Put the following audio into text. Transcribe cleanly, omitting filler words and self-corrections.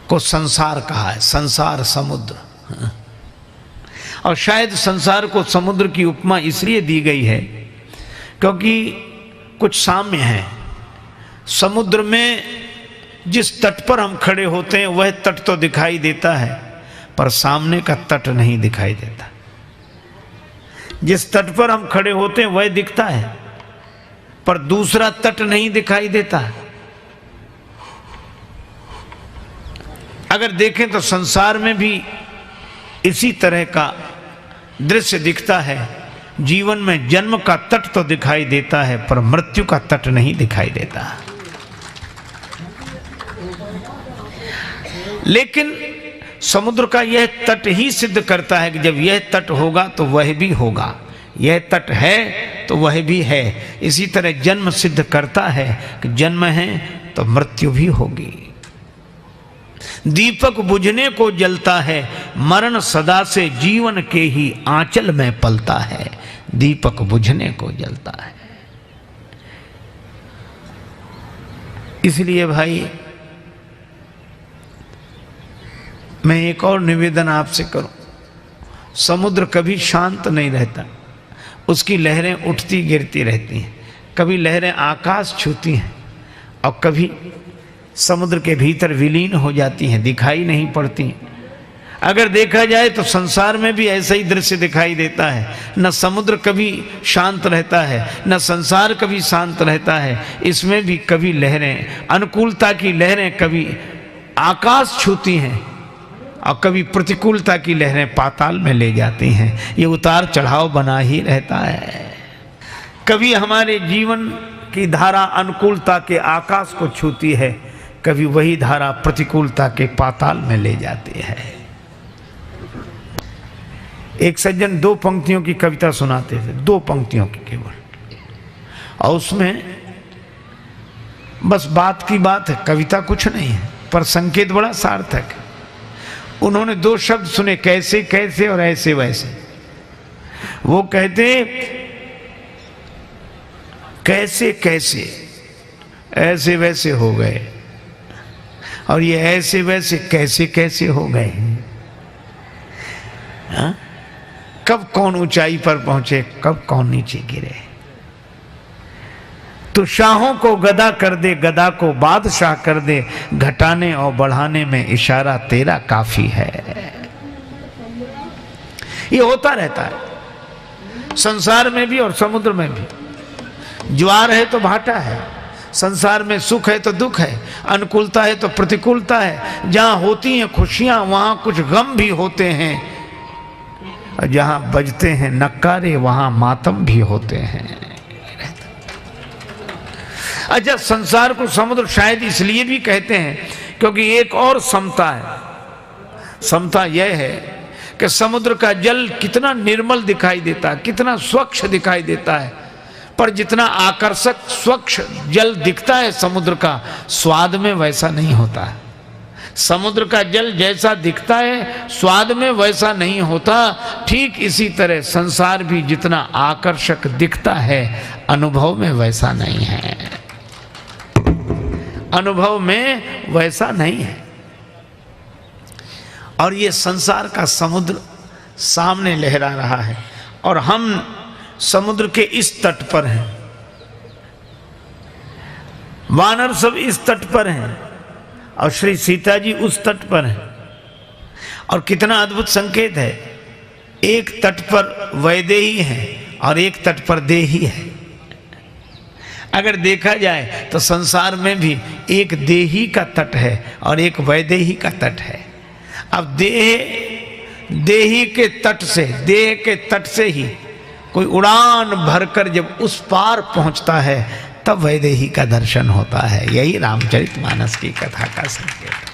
को संसार कहा है, संसार समुद्र। और शायद संसार को समुद्र की उपमा इसलिए दी गई है क्योंकि कुछ साम्य है। समुद्र में जिस तट पर हम खड़े होते हैं वह तट तो दिखाई देता है, पर सामने का तट नहीं दिखाई देता। जिस तट पर हम खड़े होते हैं वह दिखता है, पर दूसरा तट नहीं दिखाई देता। अगर देखें तो संसार में भी इसी तरह का दृश्य दिखता है। जीवन में जन्म का तट तो दिखाई देता है, पर मृत्यु का तट नहीं दिखाई देता। लेकिन समुद्र का यह तट ही सिद्ध करता है कि जब यह तट होगा तो वह भी होगा, यह तट है तो वह भी है। इसी तरह जन्म सिद्ध करता है कि जन्म है तो मृत्यु भी होगी। दीपक बुझने को जलता है, मरण सदा से जीवन के ही आंचल में पलता है। दीपक बुझने को जलता है। इसलिए भाई मैं एक और निवेदन आपसे करूं, समुद्र कभी शांत नहीं रहता, उसकी लहरें उठती गिरती रहती हैं। कभी लहरें आकाश छूती हैं और कभी समुद्र के भीतर विलीन हो जाती हैं, दिखाई नहीं पड़ती। अगर देखा जाए तो संसार में भी ऐसा ही दृश्य दिखाई देता है। न समुद्र कभी शांत रहता है, न संसार कभी शांत रहता है। इसमें भी कभी लहरें, अनुकूलता की लहरें कभी आकाश छूती हैं और कभी प्रतिकूलता की लहरें पाताल में ले जाती हैं। ये उतार चढ़ाव बना ही रहता है। कभी हमारे जीवन की धारा अनुकूलता के आकाश को छूती है, कभी वही धारा प्रतिकूलता के पाताल में ले जाती है। एक सज्जन 2 पंक्तियों की कविता सुनाते थे, 2 पंक्तियों की केवल, और उसमें बस बात की बात है, कविता कुछ नहीं है, पर संकेत बड़ा सार्थक है। उन्होंने 2 शब्द सुने, कैसे कैसे और ऐसे वैसे। वो कहते कैसे कैसे ऐसे वैसे हो गए, और ये ऐसे वैसे कैसे कैसे हो गए। हाँ? कब कौन ऊंचाई पर पहुंचे, कब कौन नीचे गिरे। तो शाहों को गदा कर दे, गदा को बादशाह कर दे, घटाने और बढ़ाने में इशारा तेरा काफी है। ये होता रहता है संसार में भी और समुद्र में भी। ज्वार है तो भाटा है, संसार में सुख है तो दुख है, अनुकूलता है तो प्रतिकूलता है। जहां होती हैं खुशियां वहां कुछ गम भी होते हैं, और जहां बजते हैं नक्कारे वहां मातम भी होते हैं। अच्छा, संसार को समुद्र शायद इसलिए भी कहते हैं क्योंकि एक और समता है। समता यह है कि समुद्र का जल कितना निर्मल दिखाई देता है, कितना स्वच्छ दिखाई देता है, पर जितना आकर्षक स्वच्छ जल दिखता है समुद्र का, स्वाद में वैसा नहीं होता है। समुद्र का जल जैसा दिखता है स्वाद में वैसा नहीं होता। ठीक इसी तरह संसार भी जितना आकर्षक दिखता है अनुभव में वैसा नहीं है, अनुभव में वैसा नहीं है। और ये संसार का समुद्र सामने लहरा रहा है और हम समुद्र के इस तट पर हैं, वानर सब इस तट पर हैं और श्री सीता जी उस तट पर हैं। और कितना अद्भुत संकेत है, एक तट पर वैदेही है और एक तट पर देही है। अगर देखा जाए तो संसार में भी एक देही का तट है और एक वैदेही का तट है। अब देही के तट से, देह के तट से ही कोई उड़ान भरकर जब उस पार पहुंचता है तब वैदेही का दर्शन होता है। यही रामचरितमानस की कथा का संकेत है।